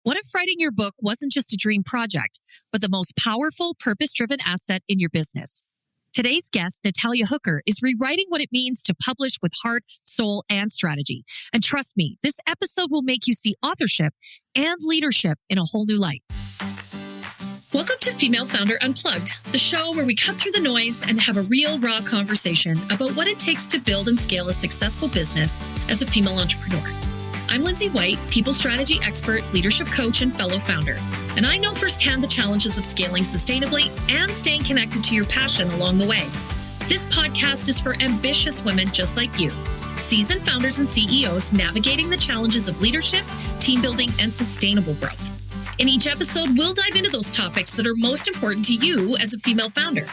What if writing your book wasn't just a dream project, but the most powerful, purpose-driven asset in your business? Today's guest, Natalia Hooker, is rewriting what it means to publish with heart, soul, and strategy. And trust me, this episode will make you see authorship and leadership in a whole new light. Welcome to Female Founder Unplugged, the show where we cut through the noise and have a real, raw conversation about what it takes to build and scale a successful business as a female entrepreneur. I'm Lindsay White, people strategy expert, leadership coach, and fellow founder. And I know firsthand the challenges of scaling sustainably and staying connected to your passion along the way. This podcast is for ambitious women just like you, seasoned founders and CEOs navigating the challenges of leadership, team building, and sustainable growth. In each episode, we'll dive into those topics that are most important to you as a female founder.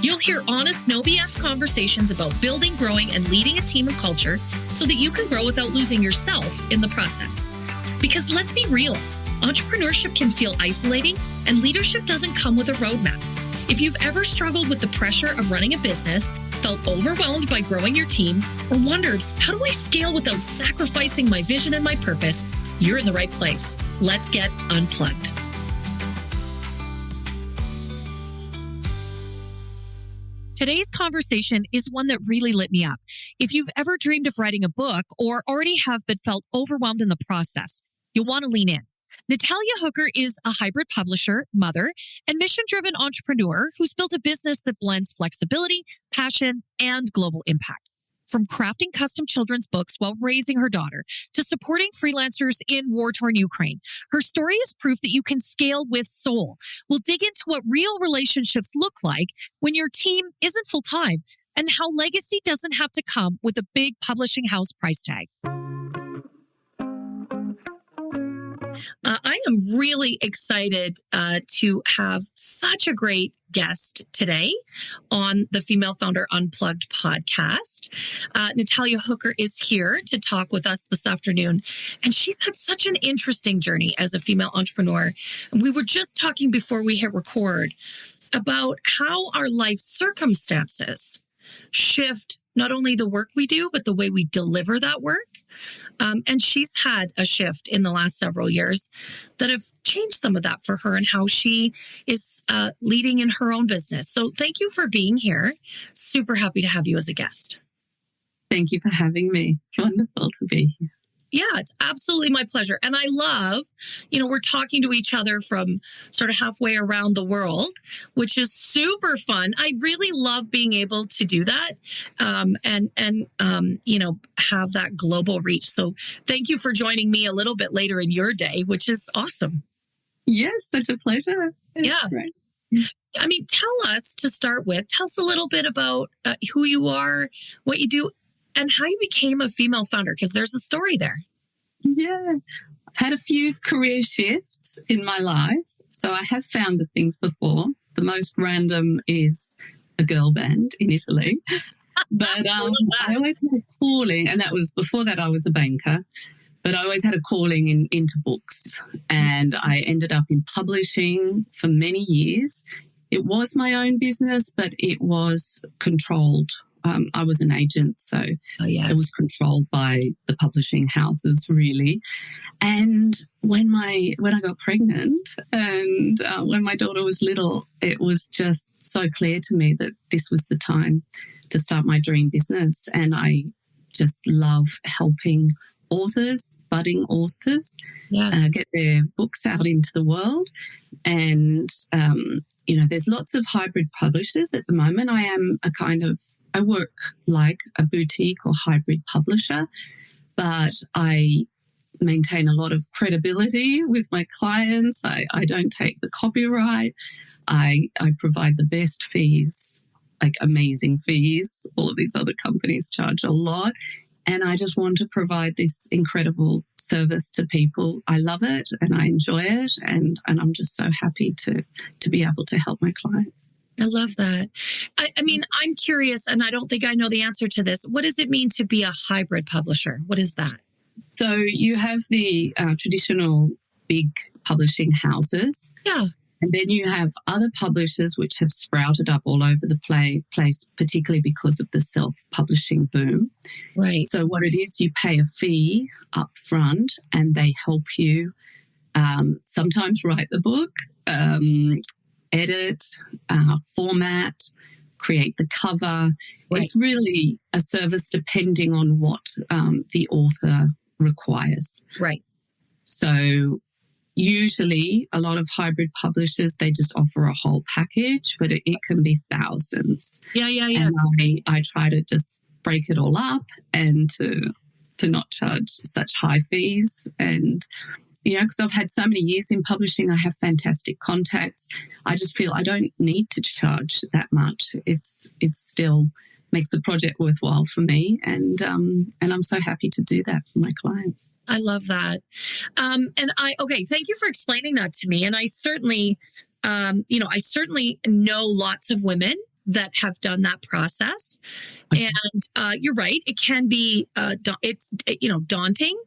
You'll hear honest, no BS conversations about building, growing, and leading a team and culture so that you can grow without losing yourself in the process. Because let's be real, entrepreneurship can feel isolating, and leadership doesn't come with a roadmap. If you've ever struggled with the pressure of running a business, felt overwhelmed by growing your team, or wondered, how do I scale without sacrificing my vision and my purpose? You're in the right place. Let's get unplugged. Today's conversation is one that really lit me up. If you've ever dreamed of writing a book or already have but felt overwhelmed in the process, you'll want to lean in. Natalia Hooker is a hybrid publisher, mother, and mission-driven entrepreneur who's built a business that blends flexibility, passion, and global impact. From crafting custom children's books while raising her daughter to supporting freelancers in war-torn Ukraine, her story is proof that you can scale with soul. We'll dig into what real relationships look like when your team isn't full-time and how legacy doesn't have to come with a big publishing house price tag. I am really excited to have such a great guest today on the Female Founder Unplugged podcast. Natalia Hooker is here to talk with us this afternoon, and she's had such an interesting journey as a female entrepreneur. And we were just talking before we hit record about how our life circumstances shift not only the work we do, but the way we deliver that work. And she's had a shift in the last several years that have changed some of that for her and how she is leading in her own business. So thank you for being here. Super happy to have you as a guest. Thank you for having me. It's wonderful to be here. Yeah, it's absolutely my pleasure. And I love, we're talking to each other from sort of halfway around the world, which is super fun. I really love being able to do that and have that global reach. So thank you for joining me a little bit later in your day, which is awesome. Yes, such a pleasure. Yeah. Great. I mean, tell us a little bit about who you are, what you do, and how you became a female founder, because there's a story there. Yeah. I've had a few career shifts in my life. So I have founded things before. The most random is a girl band in Italy. But I always had a calling, and that was before that I was a banker, but I always had a calling into books. And I ended up in publishing for many years. It was my own business, but it was controlled. I was an agent, so It was controlled by the publishing houses, really. And when I got pregnant and when my daughter was little, it was just so clear to me that this was the time to start my dream business. And I just love helping authors, budding authors, get their books out into the world. And, there's lots of hybrid publishers at the moment. I work like a boutique or hybrid publisher, but I maintain a lot of credibility with my clients. I don't take the copyright. I provide the best fees, like amazing fees. All of these other companies charge a lot. And I just want to provide this incredible service to people. I love it and I enjoy it. And I'm just so happy to be able to help my clients. I love that. I mean, I'm curious, and I don't think I know the answer to this. What does it mean to be a hybrid publisher? What is that? So you have the traditional big publishing houses. Yeah. And then you have other publishers which have sprouted up all over the place, particularly because of the self-publishing boom. Right. So what it is, you pay a fee up front and they help you sometimes write the book, edit, format, create the cover. Right. It's really a service depending on what the author requires. Right. So usually a lot of hybrid publishers, they just offer a whole package, but it can be thousands. Yeah. And I try to just break it all up and to not charge such high fees. And, because I've had so many years in publishing, I have fantastic contacts. I just feel I don't need to charge that much. It still makes the project worthwhile for me. And I'm so happy to do that for my clients. I love that. Thank you for explaining that to me. And I certainly, I certainly know lots of women that have done that process. And you're right. It can be, daunting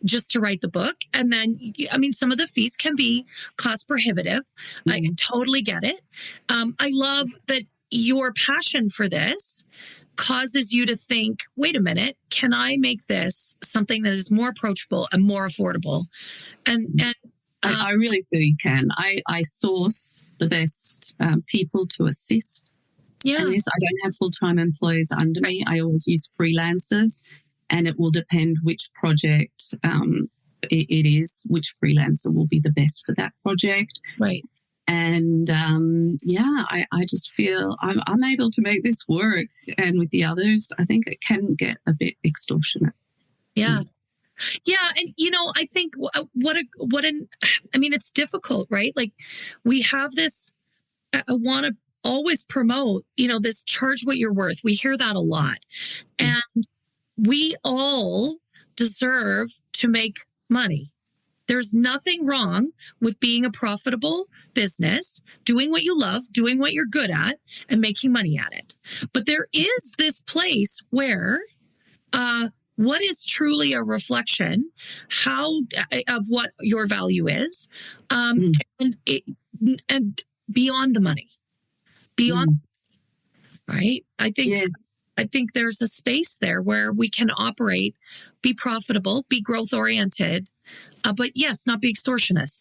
just to write the book. And then, some of the fees can be cost prohibitive. Mm-hmm. I totally get it. I love that your passion for this causes you to think, wait a minute, can I make this something that is more approachable and more affordable? And I really feel you can. I source the best people to assist. Yeah. And I don't have full-time employees under me. I always use freelancers, and it will depend which project it is, which freelancer will be the best for that project. Right. And I just feel I'm able to make this work. And with the others, I think it can get a bit extortionate. Yeah. Yeah. And, I think it's difficult, right? Like we have this, I want to always promote, this charge what you're worth. We hear that a lot. And we all deserve to make money. There's nothing wrong with being a profitable business, doing what you love, doing what you're good at, and making money at it. But there is this place where what is truly a reflection of what your value is, and beyond the money. Right? I think there's a space there where we can operate, be profitable, be growth oriented, but yes, not be extortionist.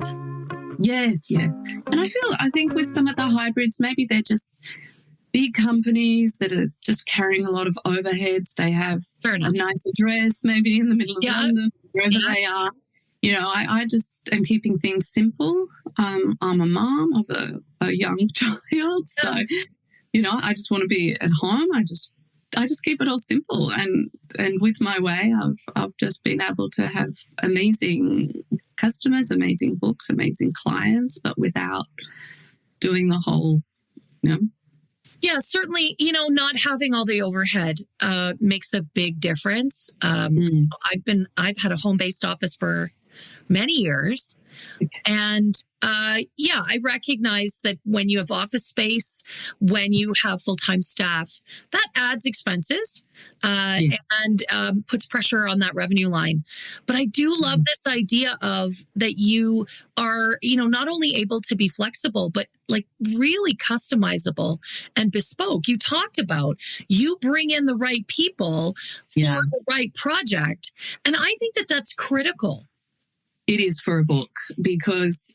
Yes. And I think with some of the hybrids, maybe they're just big companies that are just carrying a lot of overheads. They have a nice address, maybe in the middle of London, wherever they are. I just am keeping things simple. I'm a mom of a young child. So, I just want to be at home. I just keep it all simple. And with my way, I've just been able to have amazing customers, amazing books, amazing clients, but without doing the whole, Yeah, certainly, not having all the overhead makes a big difference. I've had a home-based office for many years. And I recognize that when you have office space, when you have full-time staff, that adds expenses and puts pressure on that revenue line. But I do love this idea of that you are, not only able to be flexible, but like really customizable and bespoke. You talked about you bring in the right people for the right project. And I think that that's critical. It is for a book because,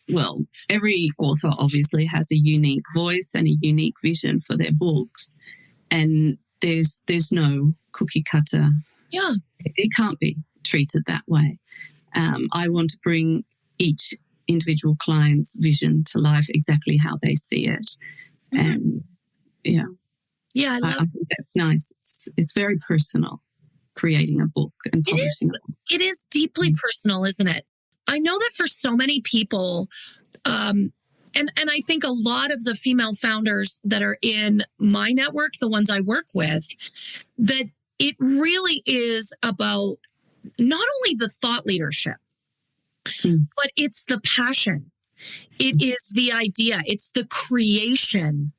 every author obviously has a unique voice and a unique vision for their books. And there's no cookie cutter. Yeah. It can't be treated that way. I want to bring each individual client's vision to life exactly how they see it. And I think that's nice. It's very personal, creating a book and publishing it. It is deeply personal, isn't it? I know that for so many people, and I think a lot of the female founders that are in my network, the ones I work with, that it really is about not only the thought leadership, but it's the passion. It is the idea. It's the creation.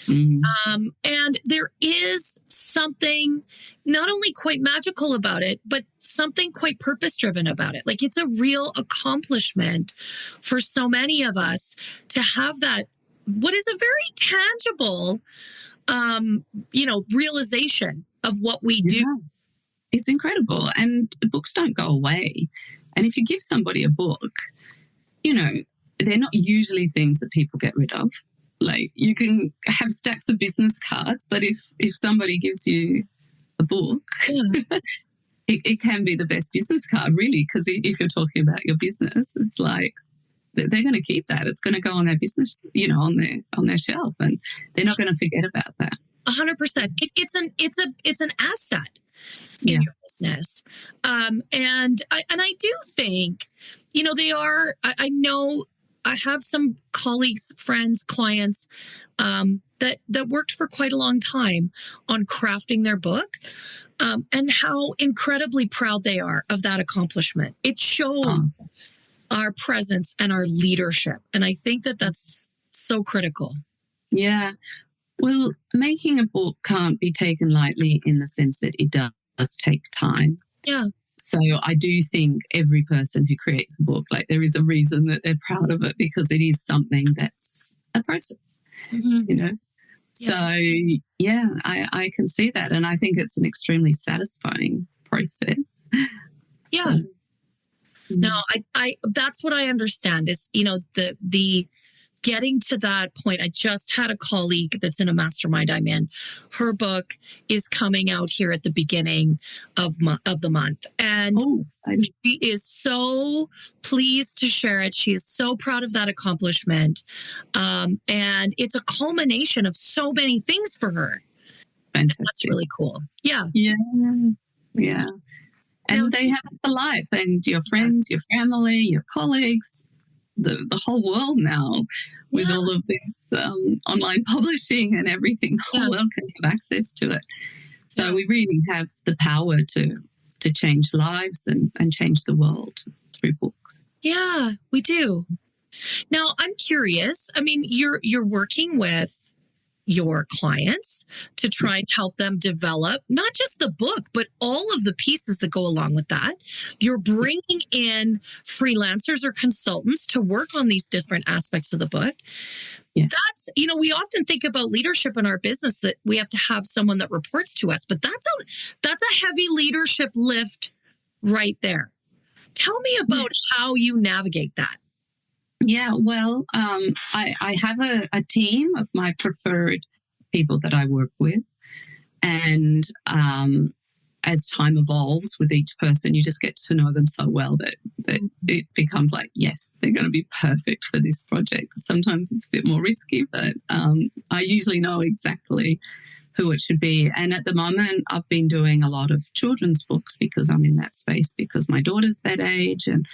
And there is something not only quite magical about it, but something quite purpose-driven about it. Like it's a real accomplishment for so many of us to have that, what is a very tangible, realization of what we do. It's incredible. And books don't go away. And if you give somebody a book, they're not usually things that people get rid of. Like, you can have stacks of business cards, but if somebody gives you a book, it can be the best business card, really, because if you're talking about your business, it's like they're going to keep that. It's going to go on their business, on their shelf, and they're not going to forget about that. 100%. It's an asset in your business, and I do think, they are. I know I have some colleagues, friends, clients that worked for quite a long time on crafting their book, and how incredibly proud they are of that accomplishment. It shows our presence and our leadership, and I think that that's so critical. Yeah. Well, making a book can't be taken lightly in the sense that it does take time. Yeah. So I do think every person who creates a book, like, there is a reason that they're proud of it, because it is something that's a process, Yeah. So, I can see that. And I think it's an extremely satisfying process. Yeah. No, I that's what I understand is, the getting to that point. I just had a colleague that's in a mastermind I'm in. Her book is coming out here at the beginning of the month. And she is so pleased to share it. She is so proud of that accomplishment. And it's a culmination of so many things for her. Fantastic. And that's really cool. Yeah. Yeah. And they have it for life, and your friends, your family, your colleagues, the whole world now, with all of this online publishing and everything. The whole world can have access to it. So we really have the power to change lives and change the world through books. Yeah, we do. Now, I'm curious. I mean, you're working with your clients to try and help them develop not just the book, but all of the pieces that go along with that. You're bringing in freelancers or consultants to work on these different aspects of the book. Yes. That's, we often think about leadership in our business that we have to have someone that reports to us, but that's a heavy leadership lift right there. Tell me about how you navigate that. Yeah, well, I have a team of my preferred people that I work with. And as time evolves with each person, you just get to know them so well that it becomes like, yes, they're going to be perfect for this project. Sometimes it's a bit more risky, but I usually know exactly who it should be. And at the moment, I've been doing a lot of children's books because I'm in that space, because my daughter's that age. And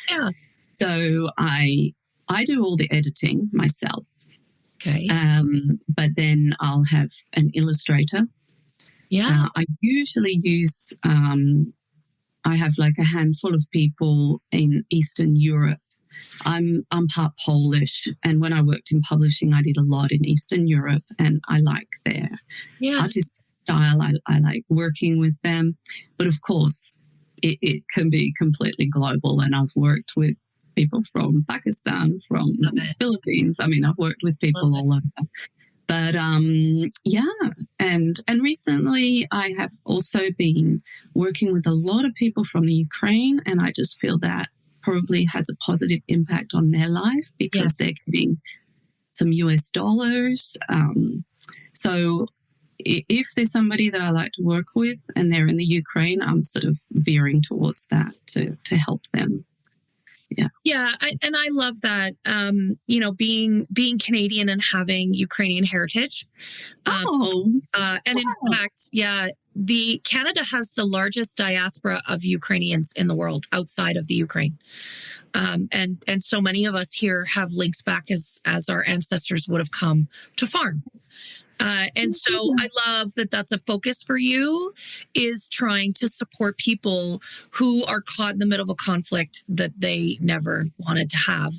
so I do all the editing myself. Okay. But then I'll have an illustrator. Yeah. I usually use, I have like a handful of people in Eastern Europe. I'm part Polish, and when I worked in publishing, I did a lot in Eastern Europe, and I like their artistic style. I like working with them. But of course, it can be completely global, and I've worked with people from Pakistan, from the Philippines. I mean, I've worked with people all over. But and recently I have also been working with a lot of people from the Ukraine, and I just feel that probably has a positive impact on their life because they're getting some US dollars. So if there's somebody that I like to work with and they're in the Ukraine, I'm sort of veering towards that to help them. Yeah. I love that, being Canadian and having Ukrainian heritage. And in fact, Canada has the largest diaspora of Ukrainians in the world outside of the Ukraine. And so many of us here have links back as our ancestors would have come to farm. And so I love that that's a focus for you, is trying to support people who are caught in the middle of a conflict that they never wanted to have.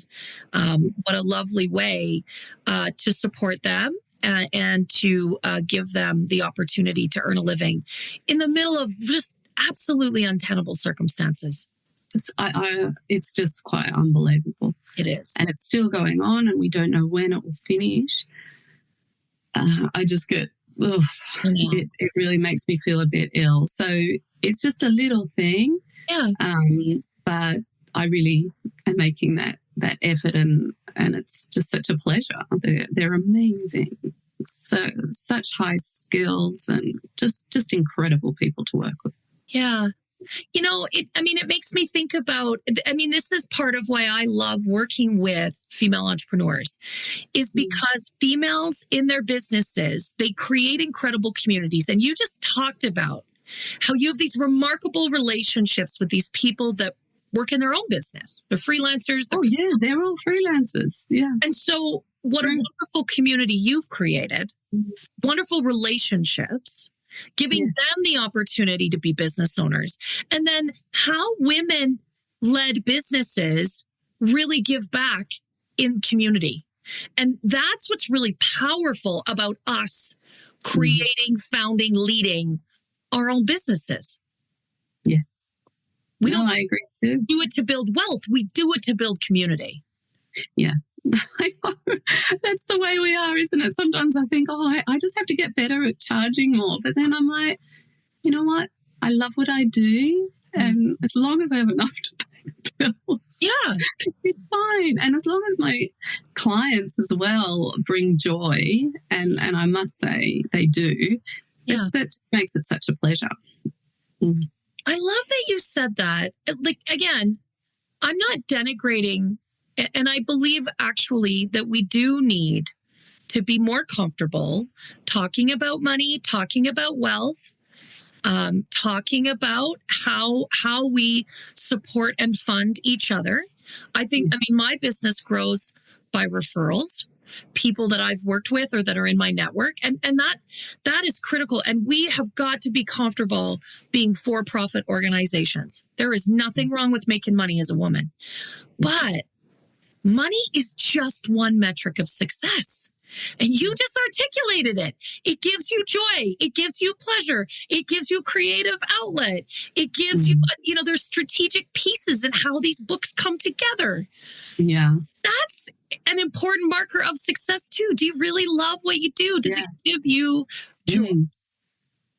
What a lovely way to support them and to give them the opportunity to earn a living in the middle of just absolutely untenable circumstances. It's just quite unbelievable. It is. And it's still going on, and we don't know when it will finish. I just get, it really makes me feel a bit ill. So it's just a little thing. Yeah. But I really am making that that effort, and it's just such a pleasure. They're amazing. So such high skills and just incredible people to work with. Yeah. It makes me think about, this is part of why I love working with female entrepreneurs, is because females in their businesses, they create incredible communities. And you just talked about how you have these remarkable relationships with these people that work in their own business. They're freelancers. They're all freelancers. Yeah. And so what a wonderful community you've created, wonderful relationships, giving them the opportunity to be business owners. And then how women-led businesses really give back in community. And that's what's really powerful about us creating, founding, leading our own businesses. Yes. I agree too. Do it to build wealth. We do it to build community. Yeah. That's the way we are, isn't it? Sometimes I think, I just have to get better at charging more. But then I'm like, you know what? I love what I do. And as long as I have enough to pay the bills, it's fine. And as long as my clients as well bring joy, and I must say they do, that just makes it such a pleasure. I love that you said that. Like, again, I'm not denigrating. And I believe actually that we do need to be more comfortable talking about money, talking about wealth, talking about how we support and fund each other. I think, my business grows by referrals, people that I've worked with or that are in my network. And that is critical. And we have got to be comfortable being for-profit organizations. There is nothing wrong with making money as a woman, but money is just one metric of success. And you just articulated it. It gives you joy. It gives you pleasure. It gives you creative outlet. It gives you, there's strategic pieces in how these books come together. Yeah. That's an important marker of success too. Do you really love what you do? Does it give you joy?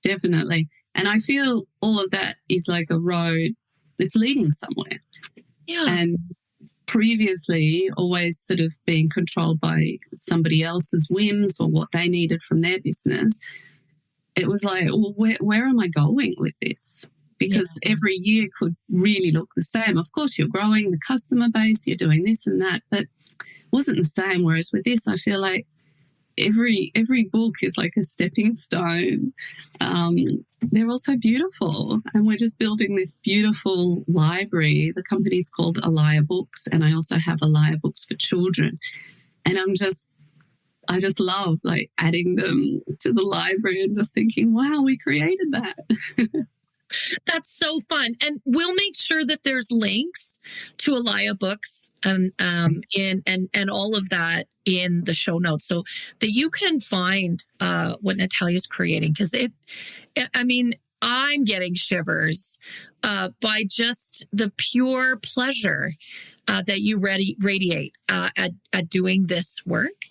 Definitely. And I feel all of that is like a road that's leading somewhere. Yeah. And previously always sort of being controlled by somebody else's whims or what they needed from their business. It was like, well, where am I going with this? Because every year could really look the same. Of course, you're growing the customer base, you're doing this and that, but it wasn't the same. Whereas with this, I feel like every book is like a stepping stone. They're also beautiful, and we're just building this beautiful library. The company's called Alaya Books, and I also have Alaya Books for children. And I just love like adding them to the library and just thinking, wow, we created that. That's so fun. And we'll make sure that there's links to Alaya Books and all of that in the show notes so that you can find what Natalia's creating. Because I'm getting shivers by just the pure pleasure that you radiate at doing this work.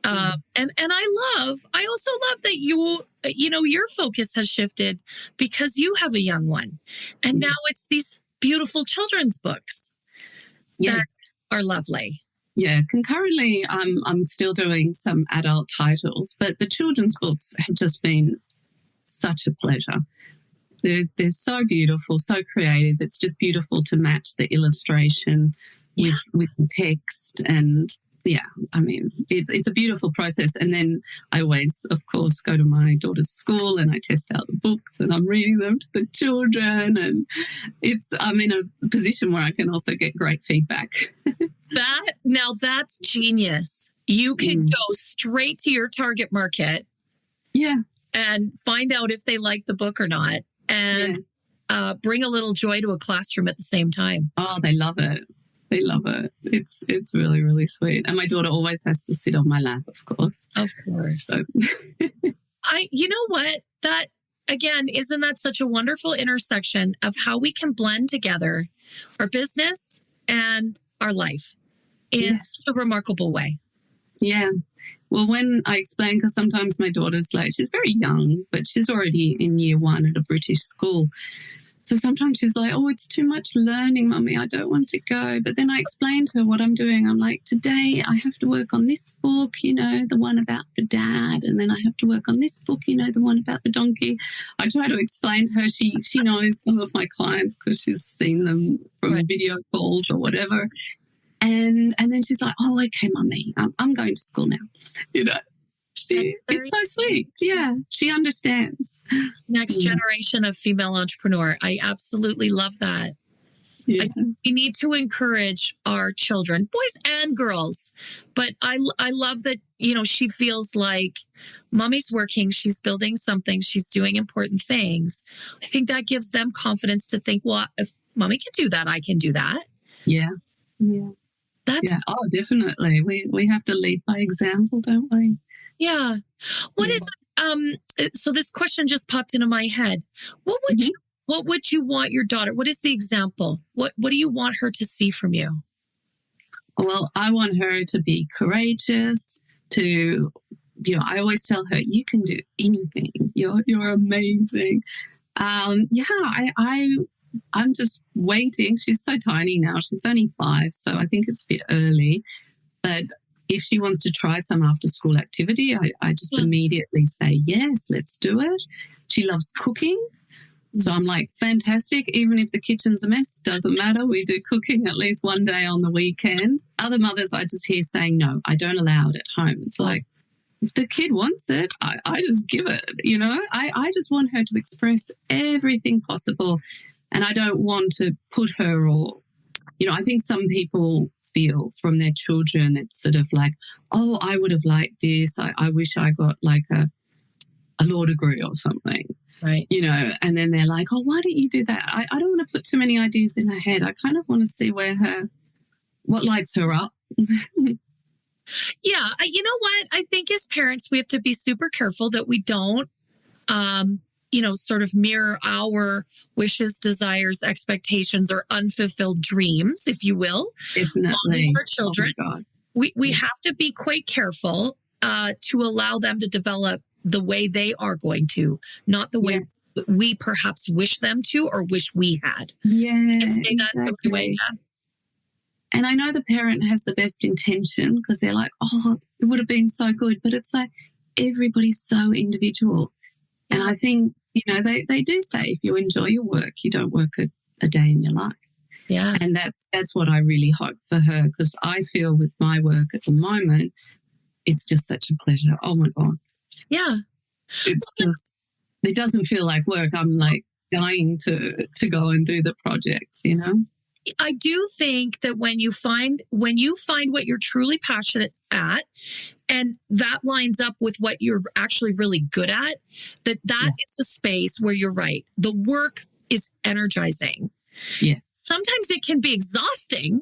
And I also love that your focus has shifted because you have a young one, and now it's these beautiful children's books that are lovely. Yeah, concurrently, I'm still doing some adult titles, but the children's books have just been such a pleasure. They're so beautiful, so creative. It's just beautiful to match the illustration with the text, and it's a beautiful process. And then I always, of course, go to my daughter's school and I test out the books and I'm reading them to the children, and I'm in a position where I can also get great feedback. That's genius. You can go straight to your target market. Yeah. And find out if they like the book or not, and bring a little joy to a classroom at the same time. Oh, they love it. They love it. It's really, really sweet. And my daughter always has to sit on my lap, of course. Of course. So. You know what? That, again, isn't that such a wonderful intersection of how we can blend together our business and our life in a remarkable way? Yeah. Well, when I explain, because sometimes my daughter's like, she's very young, but she's already in year one at a British school. So sometimes she's like, oh, it's too much learning, Mummy. I don't want to go. But then I explain to her what I'm doing. I'm like, today I have to work on this book, the one about the dad. And then I have to work on this book, the one about the donkey. I try to explain to her. She knows some of my clients because she's seen them from video calls or whatever. And then she's like, oh, okay, Mummy, I'm going to school now. It's so sweet. Yeah, she understands. Next generation of female entrepreneur. I absolutely love that. Yeah. I think we need to encourage our children, boys and girls. But I love that, she feels like Mommy's working, she's building something, she's doing important things. I think that gives them confidence to think, well, if Mommy can do that, I can do that. Yeah. Yeah. Oh, definitely. We have to lead by example, don't we? Yeah. What is so this question just popped into my head. What would you want your daughter? What is the example? What do you want her to see from you? Well, I want her to be courageous, I always tell her, you can do anything. You're amazing. I'm just waiting. She's so tiny now. She's only 5, so I think it's a bit early. But if she wants to try some after-school activity, I just immediately say, yes, let's do it. She loves cooking. So I'm like, fantastic. Even if the kitchen's a mess, doesn't matter. We do cooking at least one day on the weekend. Other mothers I just hear saying, no, I don't allow it at home. It's like, if the kid wants it, I just give it, I just want her to express everything possible. And I don't want to put her I think some people feel from their children, it's sort of like, oh, I would have liked this. I wish I got like a law degree or something. Right. And then they're like, oh, why don't you do that? I don't want to put too many ideas in her head. I kind of want to see what lights her up. Yeah. You know what? I think as parents, we have to be super careful that we don't, sort of mirror our wishes, desires, expectations, or unfulfilled dreams, if you will. Definitely. On our children. Oh my God. We have to be quite careful to allow them to develop the way they are going to, not the way we perhaps wish them to or wish we had. Yeah. I say that the way. Yeah. And I know the parent has the best intention because they're like, oh, it would have been so good. But it's like everybody's so individual. Yeah. And I think, they do say if you enjoy your work, you don't work a day in your life. Yeah. And that's what I really hope for her, because I feel with my work at the moment, it's just such a pleasure. Oh, my God. Yeah. It's just, it doesn't feel like work. I'm like dying to go and do the projects, I do think that when you find what you're truly passionate at, and that lines up with what you're actually really good at, that is a space where you're right. The work is energizing. Yes. Sometimes it can be exhausting,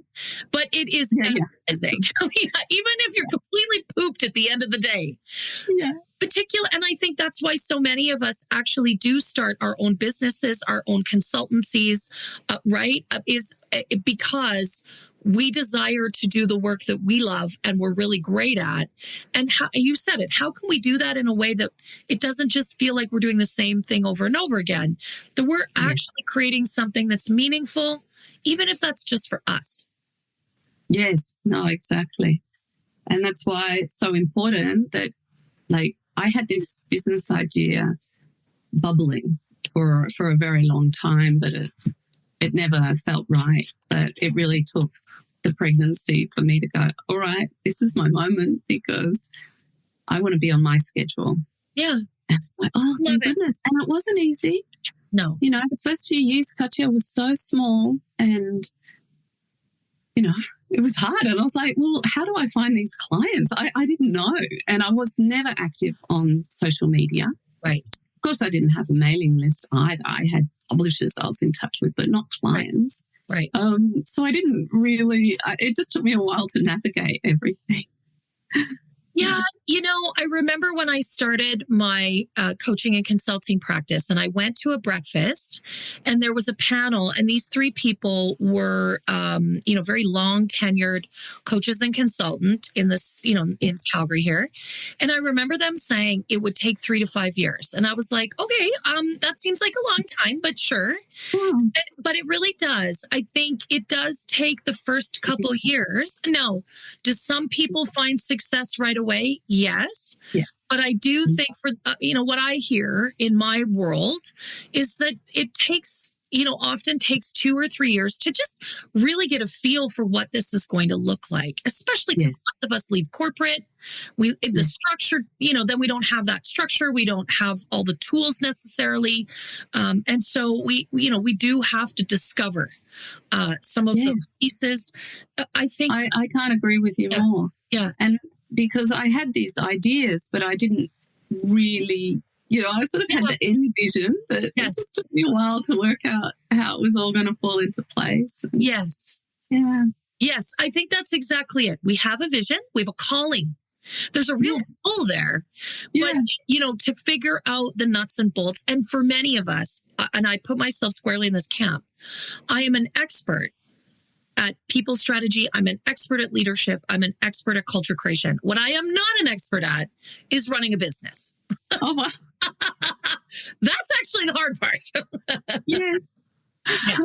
but it is energizing. I mean, even if you're completely pooped at the end of the day. Yeah. And I think that's why so many of us actually do start our own businesses, our own consultancies, right? Is because we desire to do the work that we love and we're really great at. And how, you said it, how can we do that in a way that it doesn't just feel like we're doing the same thing over and over again? That we're actually creating something that's meaningful, even if that's just for us. Yes, no, exactly. And that's why it's so important that, like, I had this business idea bubbling for a very long time, but it never felt right. But it really took the pregnancy for me to go, all right, this is my moment, because I want to be on my schedule. Yeah. And it's like, oh, my goodness. And it wasn't easy. No. The first few years, Katya was so small, and, it was hard. And I was like, well, how do I find these clients? I didn't know. And I was never active on social media. Right. Of course, I didn't have a mailing list either. I had publishers I was in touch with, but not clients. Right. So I didn't really, it just took me a while to navigate everything. Yeah, I remember when I started my coaching and consulting practice, and I went to a breakfast, and there was a panel, and these three people were, very long tenured coaches and consultant in this, in Calgary here, and I remember them saying it would take 3 to 5 years, and I was like, okay, that seems like a long time, but sure. But it really does. I think it does take the first couple years. Now, do some people find success right away? Yes. Yes. But I do think for, what I hear in my world is that it takes, often takes 2 or 3 years to just really get a feel for what this is going to look like, especially because lots of us leave corporate. The structure, then we don't have that structure. We don't have all the tools necessarily. And so we do have to discover some of those pieces. I think I can't agree with you more. Yeah. And because I had these ideas, but I didn't really, I sort of had the end vision, but it just took me a while to work out how it was all going to fall into place. Yes. Yeah. Yes, I think that's exactly it. We have a vision. We have a calling. There's a real pull there. But, to figure out the nuts and bolts, and for many of us, and I put myself squarely in this camp, I am an expert at people strategy. I'm an expert at leadership. I'm an expert at culture creation. What I am not an expert at is running a business. Oh, wow. That's actually the hard part. Yes. Yeah.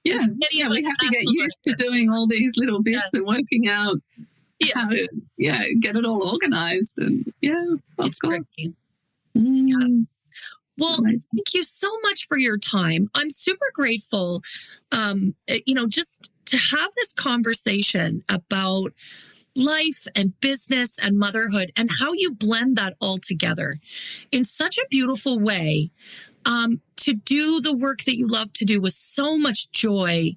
We have to get used to doing all these little bits and working out how to get it all organized. And it's crazy. Well, amazing. Thank you so much for your time. I'm super grateful, just to have this conversation about life and business and motherhood and how you blend that all together in such a beautiful way, to do the work that you love to do with so much joy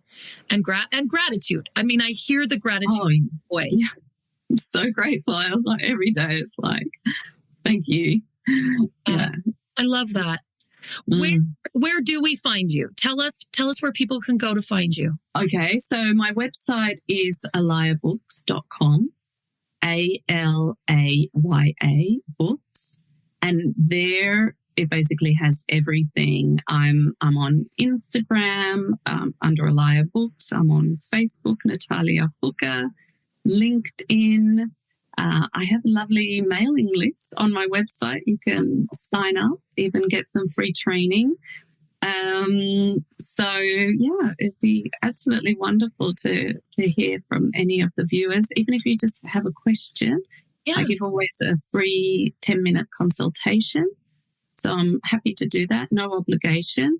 and gratitude. I mean, I hear the gratitude in your voice. Yeah. I'm so grateful. I was like, every day it's like, thank you. Yeah. I love that. Where do we find you? Tell us where people can go to find you. Okay, so my website is alayabooks.com, ALAYA books, and there it basically has everything. I'm on Instagram under Alaya Books. I'm on Facebook, Natalia Hooker, LinkedIn. I have a lovely mailing list on my website. You can sign up, even get some free training. It'd be absolutely wonderful to hear from any of the viewers, even if you just have a question. I give always a free 10-minute consultation. So I'm happy to do that, no obligation,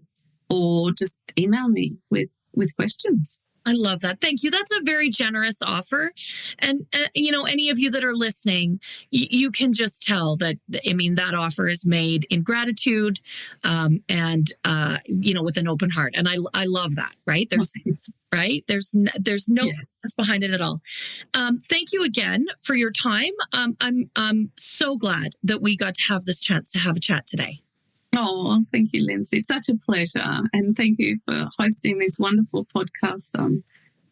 or just email me with questions. I love that. Thank you. That's a very generous offer. And, any of you that are listening, you can just tell that, that offer is made in gratitude, and with an open heart. And I love that, right? There's no sense behind it at all. Thank you again for your time. I'm so glad that we got to have this chance to have a chat today. Oh, thank you, Lindsay. Such a pleasure. And thank you for hosting this wonderful podcast. I'm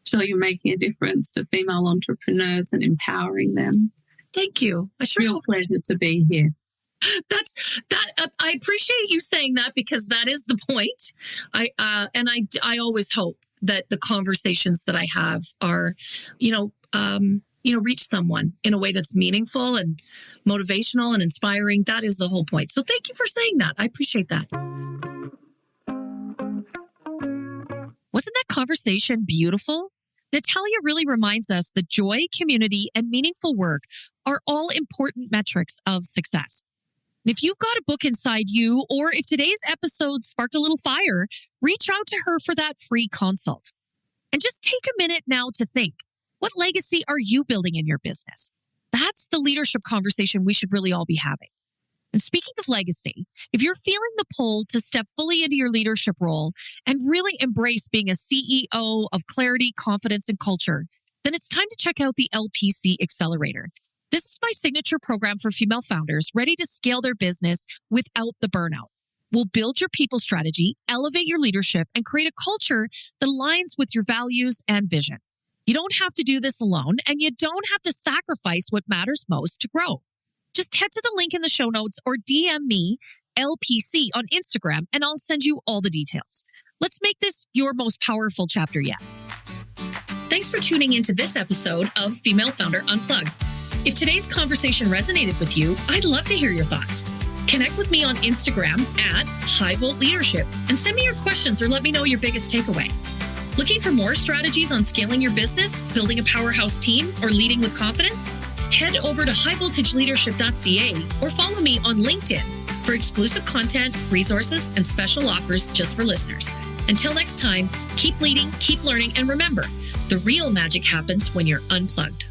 sure you're making a difference to female entrepreneurs and empowering them. Thank you. Real pleasure to be here. I appreciate you saying that, because that is the point. I always hope that the conversations that I have are, reach someone in a way that's meaningful and motivational and inspiring. That is the whole point. So thank you for saying that. I appreciate that. Wasn't that conversation beautiful? Natalia really reminds us that joy, community, and meaningful work are all important metrics of success. And if you've got a book inside you, or if today's episode sparked a little fire, reach out to her for that free consult. And just take a minute now to think, what legacy are you building in your business? That's the leadership conversation we should really all be having. And speaking of legacy, if you're feeling the pull to step fully into your leadership role and really embrace being a CEO of clarity, confidence, and culture, then it's time to check out the LPC Accelerator. This is my signature program for female founders ready to scale their business without the burnout. We'll build your people strategy, elevate your leadership, and create a culture that aligns with your values and vision. You don't have to do this alone, and you don't have to sacrifice what matters most to grow. Just head to the link in the show notes or DM me, LPC, on Instagram, and I'll send you all the details. Let's make this your most powerful chapter yet. Thanks for tuning into this episode of Female Founder Unplugged. If today's conversation resonated with you, I'd love to hear your thoughts. Connect with me on Instagram at High Volt Leadership and send me your questions or let me know your biggest takeaway. Looking for more strategies on scaling your business, building a powerhouse team, or leading with confidence? Head over to highvoltageleadership.ca or follow me on LinkedIn for exclusive content, resources, and special offers just for listeners. Until next time, keep leading, keep learning, and remember, the real magic happens when you're unplugged.